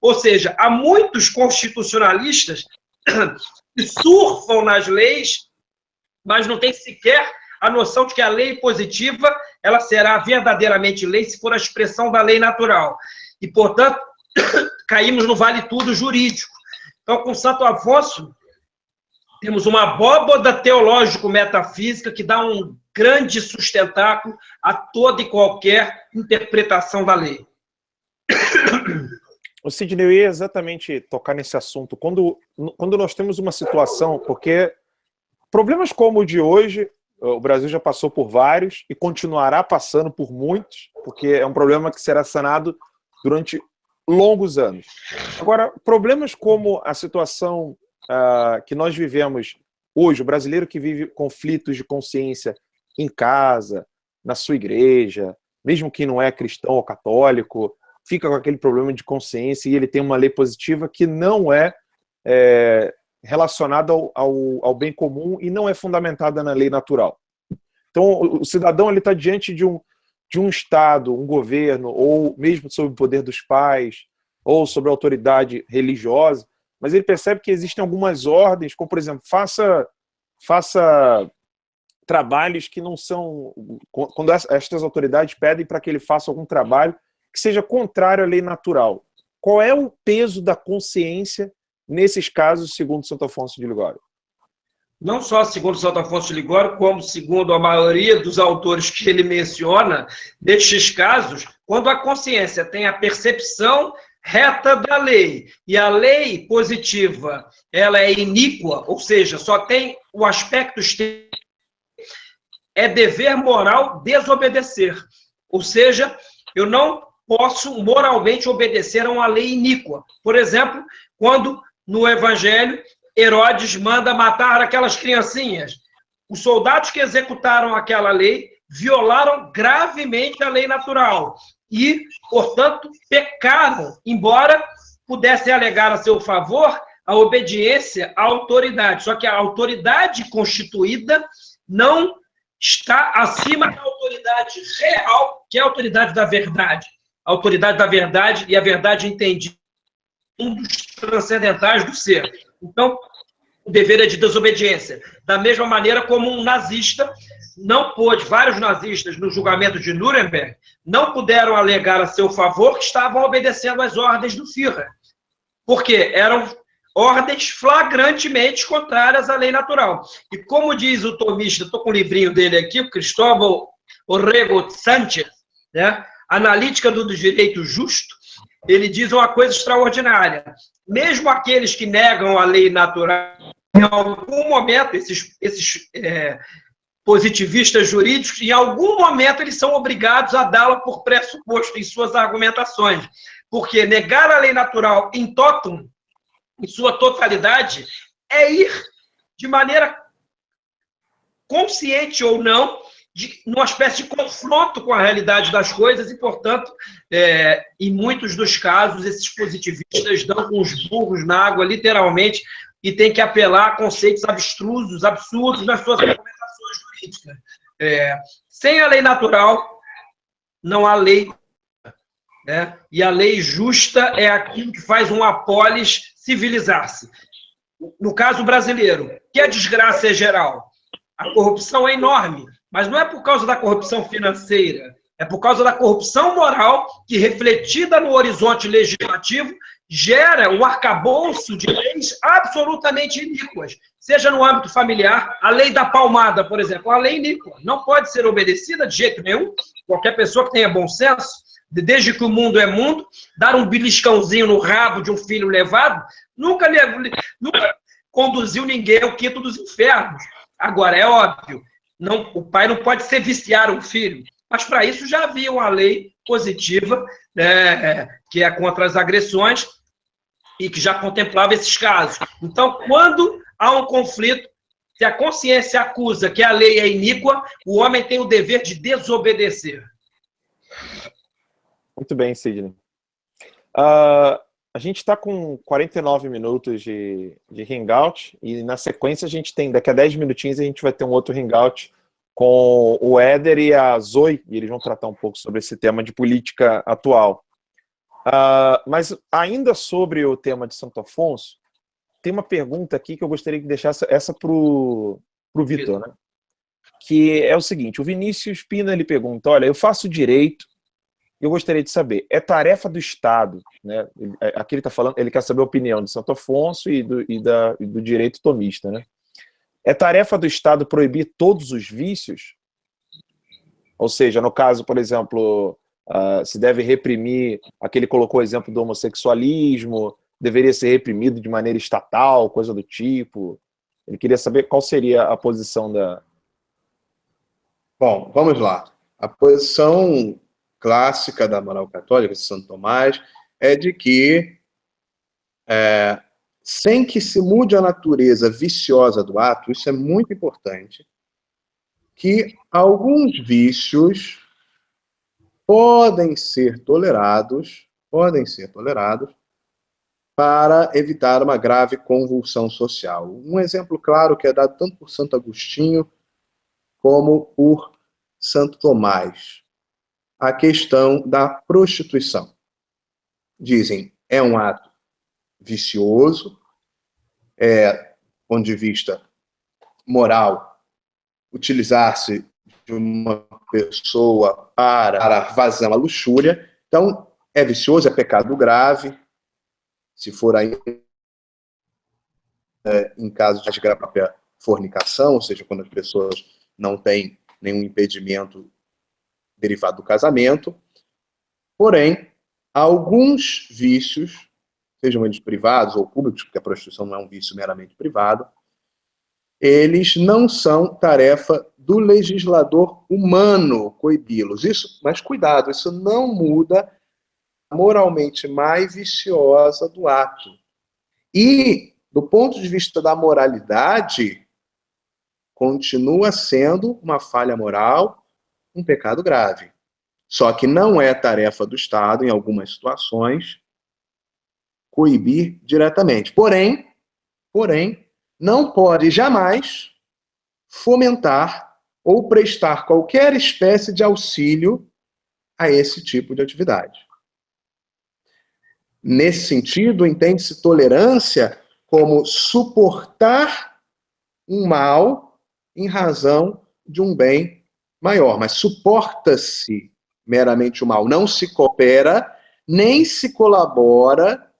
Ou seja, há muitos constitucionalistas que surfam nas leis, mas não têm sequer a noção de que a lei positiva ela será verdadeiramente lei se for a expressão da lei natural. E, portanto, caímos no vale-tudo jurídico. Então, com Santo Afonso, temos uma abóboda teológico-metafísica que dá um grande sustentáculo a toda e qualquer interpretação da lei. O Sidney, eu ia exatamente tocar nesse assunto. Quando nós temos uma situação, porque problemas como o de hoje, o Brasil já passou por vários e continuará passando por muitos, porque é um problema que será sanado durante longos anos. Agora, problemas como a situação que nós vivemos hoje, o brasileiro que vive conflitos de consciência em casa, na sua igreja, mesmo que não é cristão ou católico, fica com aquele problema de consciência e ele tem uma lei positiva que não é relacionada ao bem comum e não é fundamentada na lei natural. Então, o cidadão está diante de um Estado, um governo, ou mesmo sob o poder dos pais, ou sob a autoridade religiosa, mas ele percebe que existem algumas ordens, como, por exemplo, faça trabalhos que não são... Quando estas autoridades pedem para que ele faça algum trabalho que seja contrário à lei natural. Qual é o peso da consciência nesses casos, segundo Santo Afonso de Ligório? não só segundo Santo Afonso de Ligório, como segundo a maioria dos autores que ele menciona, nestes casos, quando a consciência tem a percepção reta da lei, e a lei positiva ela é iníqua, ou seja, só tem o aspecto externo, é dever moral desobedecer. Ou seja, eu não posso moralmente obedecer a uma lei iníqua. Por exemplo, quando no Evangelho Herodes manda matar aquelas criancinhas. Os soldados que executaram aquela lei violaram gravemente a lei natural e, portanto, pecaram, embora pudessem alegar a seu favor a obediência à autoridade. Só que a autoridade constituída não está acima da autoridade real, que é a autoridade da verdade. A autoridade da verdade e a verdade entendida um dos transcendentais do ser. Então, o dever é de desobediência. Da mesma maneira como um nazista não pôde, vários nazistas no julgamento de Nuremberg, não puderam alegar a seu favor que estavam obedecendo às ordens do Führer. Porque eram ordens flagrantemente contrárias à lei natural. E como diz o tomista, estou com o livrinho dele aqui, o Cristóbal Orrego Sánchez, né, Analítica do Direito Justo, ele diz uma coisa extraordinária. Mesmo aqueles que negam a lei natural, em algum momento, esses positivistas jurídicos, em algum momento eles são obrigados a dá-la por pressuposto em suas argumentações. Porque negar a lei natural em totum, em sua totalidade, é ir de maneira consciente ou não, numa espécie de confronto com a realidade das coisas e, portanto, em muitos dos casos, esses positivistas dão com os burros na água, literalmente, e tem que apelar a conceitos abstrusos, absurdos nas suas argumentações jurídicas. Sem a lei natural, não há lei, né? E a lei justa é aquilo que faz uma polis civilizar-se. No caso brasileiro, que a desgraça é geral, a corrupção é enorme, mas não é por causa da corrupção financeira, é por causa da corrupção moral que, refletida no horizonte legislativo, gera um arcabouço de leis absolutamente iníquas. Seja no âmbito familiar, a lei da palmada, por exemplo, a lei iníqua, não pode ser obedecida de jeito nenhum. Qualquer pessoa que tenha bom senso, desde que o mundo é mundo, dar um beliscãozinho no rabo de um filho levado, nunca conduziu ninguém ao quinto dos infernos. Agora, é óbvio, o pai não pode ser viciar um filho, mas para isso já havia uma lei positiva, que é contra as agressões, e que já contemplava esses casos. Então, quando há um conflito, se a consciência acusa que a lei é iníqua, o homem tem o dever de desobedecer. Muito bem, Sidney. A gente está com 49 minutos de hangout, e na sequência a gente tem, daqui a 10 minutinhos, a gente vai ter um outro hangout com o Éder e a Zoe, e eles vão tratar um pouco sobre esse tema de política atual. Mas ainda sobre o tema de Santo Afonso, tem uma pergunta aqui que eu gostaria de deixar essa para o Vitor, né? Que é o seguinte: o Vinícius Pina, ele pergunta, olha, eu faço direito, eu gostaria de saber, é tarefa do Estado, né? Aqui ele está falando, ele quer saber a opinião de Santo Afonso e do direito tomista, né? É tarefa do Estado proibir todos os vícios? Ou seja, no caso, por exemplo, se deve reprimir, aqui ele colocou o exemplo do homossexualismo, deveria ser reprimido de maneira estatal, coisa do tipo. Ele queria saber qual seria a posição da... Bom, vamos lá. A posição clássica da moral católica de Santo Tomás é de que, sem que se mude a natureza viciosa do ato, isso é muito importante, que alguns vícios podem ser tolerados para evitar uma grave convulsão social. Um exemplo claro que é dado tanto por Santo Agostinho como por Santo Tomás, a questão da prostituição. Dizem, é um ato vicioso, do ponto de vista moral, utilizar-se de uma pessoa para vazão à luxúria. Então, é vicioso, é pecado grave, se for ainda em caso de desgraça própria fornicação, ou seja, quando as pessoas não têm nenhum impedimento derivado do casamento. Porém, alguns vícios, sejam eles privados ou públicos, porque a prostituição não é um vício meramente privado, eles não são tarefa do legislador humano coibi-los. Mas cuidado, isso não muda a moralmente mais viciosa do ato. E, do ponto de vista da moralidade, continua sendo uma falha moral, um pecado grave. Só que não é tarefa do Estado, em algumas situações, coibir diretamente. Porém, não pode jamais fomentar ou prestar qualquer espécie de auxílio a esse tipo de atividade. Nesse sentido, entende-se tolerância como suportar um mal em razão de um bem maior. Mas suporta-se meramente o mal, não se coopera, nem se colabora.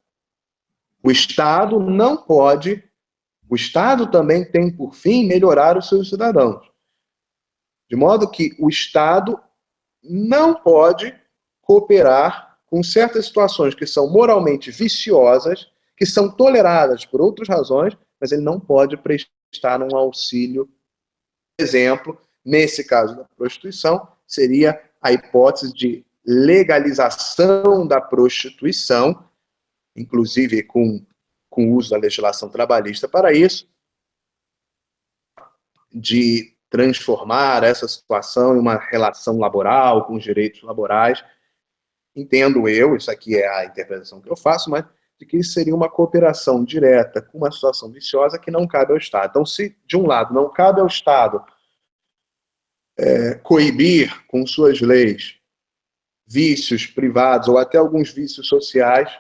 O Estado não pode. O Estado também tem por fim melhorar os seus cidadãos. De modo que o Estado não pode cooperar com certas situações que são moralmente viciosas, que são toleradas por outras razões, mas ele não pode prestar um auxílio. Por exemplo, nesse caso da prostituição, seria a hipótese de legalização da prostituição, inclusive com o uso da legislação trabalhista para isso, de transformar essa situação em uma relação laboral, com os direitos laborais. Entendo eu, isso aqui é a interpretação que eu faço, mas de que isso seria uma cooperação direta com uma situação viciosa que não cabe ao Estado. Então, se, de um lado, não cabe ao Estado coibir com suas leis vícios privados ou até alguns vícios sociais,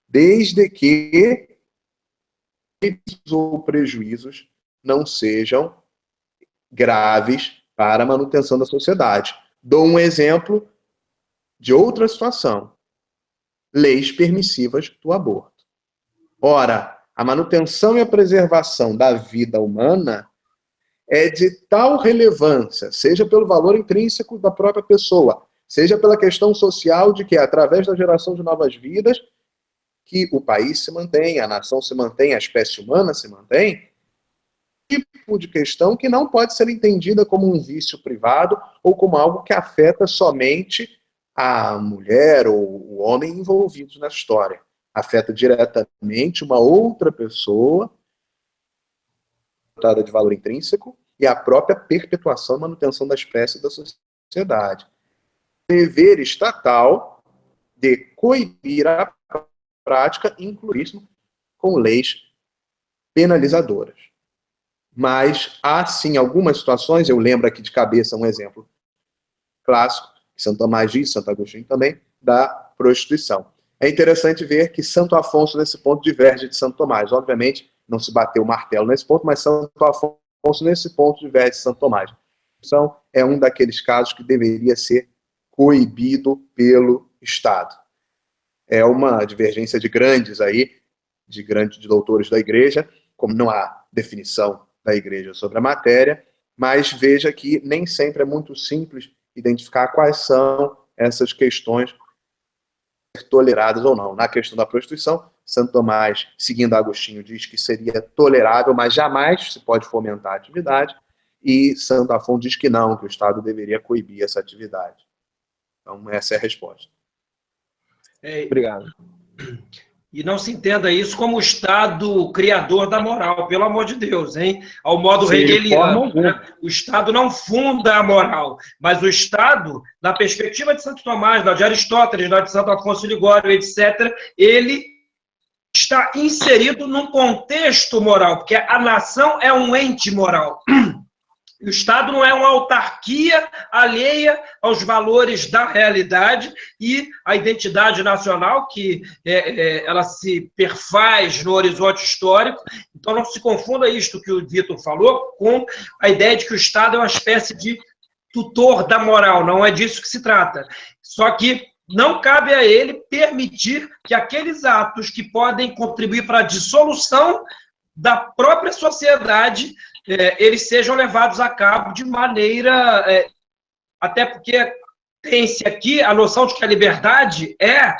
desde que ou prejuízos não sejam graves para a manutenção da sociedade. Dou um exemplo de outra situação. Leis permissivas do aborto. Ora, a manutenção e a preservação da vida humana é de tal relevância, seja pelo valor intrínseco da própria pessoa, seja pela questão social de que, através da geração de novas vidas, que o país se mantém, a nação se mantém, a espécie humana se mantém, tipo de questão que não pode ser entendida como um vício privado ou como algo que afeta somente a mulher ou o homem envolvidos na história. Afeta diretamente uma outra pessoa, dotada de valor intrínseco, e a própria perpetuação e manutenção da espécie e da sociedade. Dever estatal de coibir a prática, incluir com leis penalizadoras. Mas há, sim, algumas situações, eu lembro aqui de cabeça um exemplo clássico, Santo Tomás diz, Santo Agostinho também, da prostituição. É interessante ver que Santo Afonso, nesse ponto, diverge de Santo Tomás. Obviamente, não se bateu o martelo nesse ponto, mas Santo Afonso, nesse ponto, diverge de Santo Tomás. Então, é um daqueles casos que deveria ser coibido pelo Estado. É uma divergência de grandes aí, de doutores da Igreja, como não há definição da Igreja sobre a matéria, mas veja que nem sempre é muito simples identificar quais são essas questões toleradas ou não. Na questão da prostituição, Santo Tomás, seguindo Agostinho, diz que seria tolerável, mas jamais se pode fomentar a atividade, e Santo Afonso diz que não, que o Estado deveria coibir essa atividade. Então, essa é a resposta. Obrigado. E não se entenda isso como o Estado criador da moral, pelo amor de Deus, hein? Ao modo hegeliano, né? O Estado não funda a moral, mas o Estado, na perspectiva de Santo Tomás, de Aristóteles, de Santo Afonso Ligório, etc., ele está inserido num contexto moral, porque a nação é um ente moral. O Estado não é uma autarquia alheia aos valores da realidade e a identidade nacional, que ela se perfaz no horizonte histórico. Então, não se confunda isto que o Vitor falou com a ideia de que o Estado é uma espécie de tutor da moral. Não é disso que se trata. Só que não cabe a ele permitir que aqueles atos que podem contribuir para a dissolução da própria sociedade eles sejam levados a cabo de maneira... até porque tem-se aqui a noção de que a liberdade é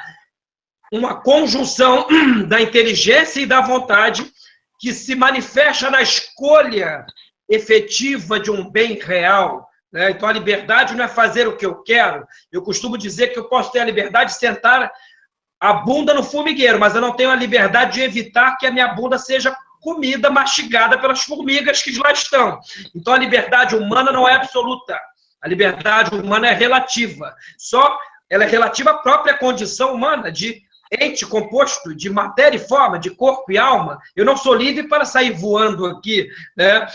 uma conjunção da inteligência e da vontade que se manifesta na escolha efetiva de um bem real. Né? Então, a liberdade não é fazer o que eu quero. Eu costumo dizer que eu posso ter a liberdade de sentar a bunda no formigueiro, mas eu não tenho a liberdade de evitar que a minha bunda seja comida, mastigada pelas formigas que lá estão. Então, a liberdade humana não é absoluta. A liberdade humana é relativa. Só ela é relativa à própria condição humana de ente composto de matéria e forma, de corpo e alma. Eu não sou livre para sair voando aqui, né,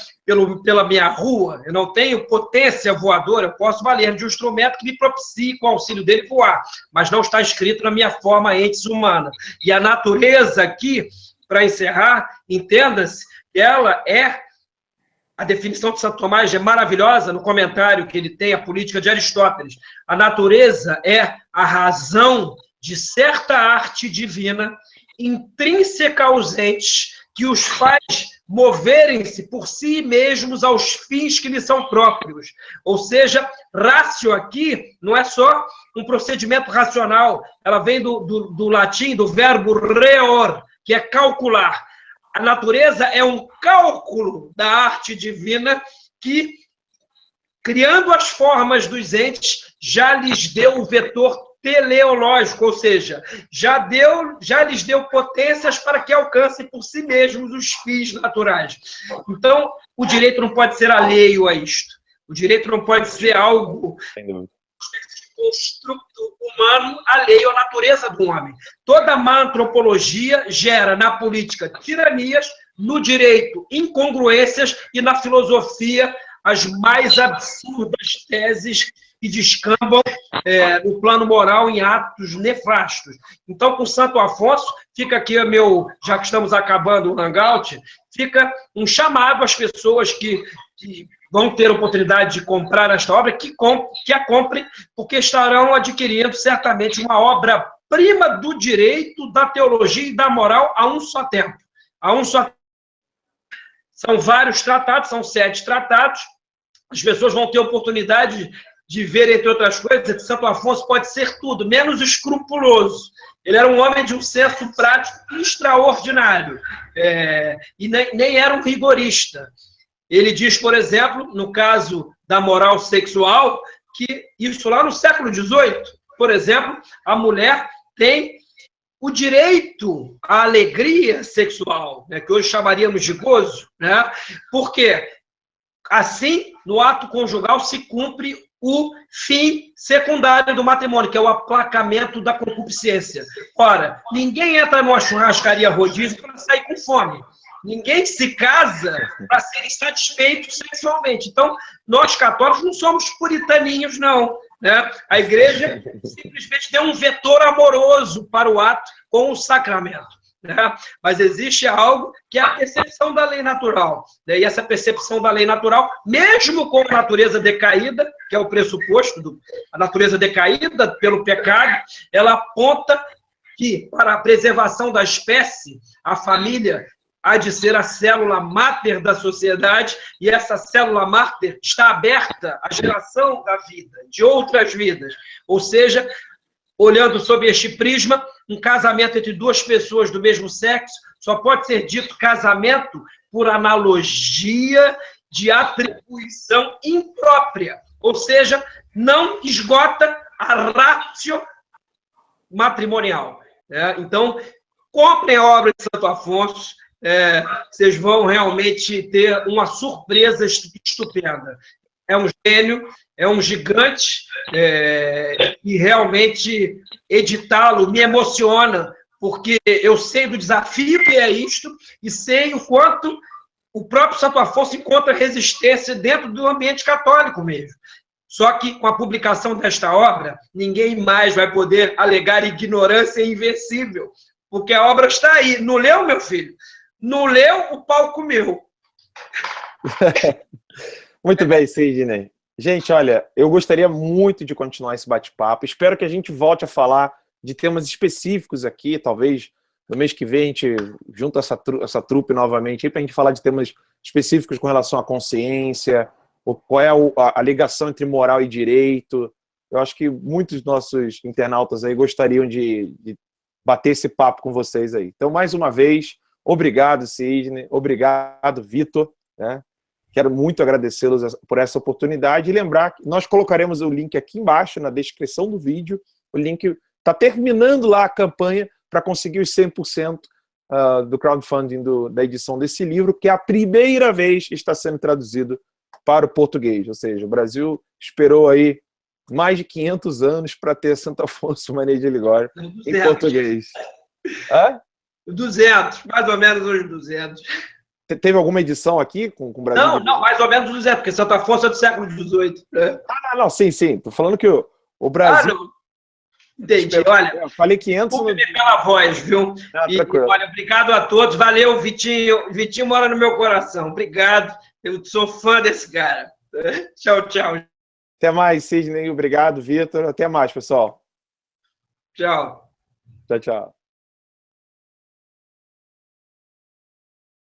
pela minha rua. Eu não tenho potência voadora. Eu posso valer de um instrumento que me propicie, com o auxílio dele, voar. Mas não está escrito na minha forma entes humana. E a natureza aqui, para encerrar, entenda-se, ela é... A definição de Santo Tomás é maravilhosa no comentário que ele tem, a política de Aristóteles. A natureza é a razão de certa arte divina, intrínseca aos entes, que os faz moverem-se por si mesmos aos fins que lhes são próprios. Ou seja, ratio aqui não é só um procedimento racional, ela vem do latim, do verbo reor, que é calcular. A natureza é um cálculo da arte divina que, criando as formas dos entes, já lhes deu o vetor teleológico, ou seja, já lhes deu potências para que alcancem por si mesmos os fins naturais. Então, o direito não pode ser alheio a isto. O direito não pode ser algo... construto humano alheio à natureza do homem. Toda má antropologia gera na política tiranias, no direito incongruências e na filosofia as mais absurdas teses que descambam no plano moral em atos nefastos. Então, com Santo Afonso, fica aqui já que estamos acabando o hangout, fica um chamado às pessoas que vão ter oportunidade de comprar esta obra, que a comprem, porque estarão adquirindo certamente uma obra-prima do direito, da teologia e da moral a um só tempo. São vários tratados, são 7 tratados. As pessoas vão ter oportunidade de ver, entre outras coisas, que Santo Afonso pode ser tudo, menos escrupuloso. Ele era um homem de um senso prático extraordinário, e nem era um rigorista. Ele diz, por exemplo, no caso da moral sexual, que isso lá no século XVIII, por exemplo, a mulher tem o direito à alegria sexual, né, que hoje chamaríamos de gozo, né, porque assim, no ato conjugal, se cumpre o fim secundário do matrimônio, que é o aplacamento da concupiscência. Ora, ninguém entra numa churrascaria rodízio para sair com fome. Ninguém se casa para ser insatisfeito sexualmente. Então, nós católicos não somos puritaninhos, não. Né? A igreja simplesmente deu um vetor amoroso para o ato com o sacramento. Né? Mas existe algo que é a percepção da lei natural. Né? E essa percepção da lei natural, mesmo com a natureza decaída, que é o pressuposto a natureza decaída pelo pecado, ela aponta que, para a preservação da espécie, a família há de ser a célula máter da sociedade, e essa célula máter está aberta à geração da vida, de outras vidas. Ou seja, olhando sob este prisma, um casamento entre duas pessoas do mesmo sexo só pode ser dito casamento por analogia de atribuição imprópria, ou seja, não esgota a ratio matrimonial. Então, comprem a obra de Santo Afonso, vocês vão realmente ter uma surpresa estupenda. É um gênio, é um gigante, e realmente editá-lo me emociona, porque eu sei do desafio que é isto, e sei o quanto o próprio Santo Afonso encontra resistência dentro do ambiente católico mesmo. Só que, com a publicação desta obra, ninguém mais vai poder alegar ignorância invencível, porque a obra está aí. Não leu, meu filho? Não leu, o pau comeu. Muito bem, Sidney. Gente, olha, eu gostaria muito de continuar esse bate-papo. Espero que a gente volte a falar de temas específicos aqui, talvez No mês que vem a gente junta essa trupe novamente aí para a gente falar de temas específicos com relação à consciência, qual é a ligação entre moral e direito. Eu acho que muitos dos nossos internautas aí gostariam de bater esse papo com vocês aí. Então, mais uma vez, obrigado, Sidney, obrigado, Vitor, né? Quero muito agradecê-los por essa oportunidade e lembrar que nós colocaremos o link aqui embaixo, na descrição do vídeo. O link está terminando lá a campanha para conseguir os 100% do crowdfunding da edição desse livro, que é a primeira vez que está sendo traduzido para o português. Ou seja, o Brasil esperou aí mais de 500 anos para ter Santo Afonso Maria de Ligório em português. Hã? 200, mais ou menos uns 200. Teve alguma edição aqui com o Brasil? Não, mais ou menos 200, porque Santo Afonso é do século XVIII. Né? Não, sim. Estou falando que o Brasil... Entendi, olha... Eu falei 500... Desculpe pela voz, viu? Olha, obrigado a todos. Valeu, Vitinho. Vitinho mora no meu coração. Obrigado. Eu sou fã desse cara. Tchau, tchau. Até mais, Sidney. Obrigado, Vitor. Até mais, pessoal. Tchau. Tchau, tchau.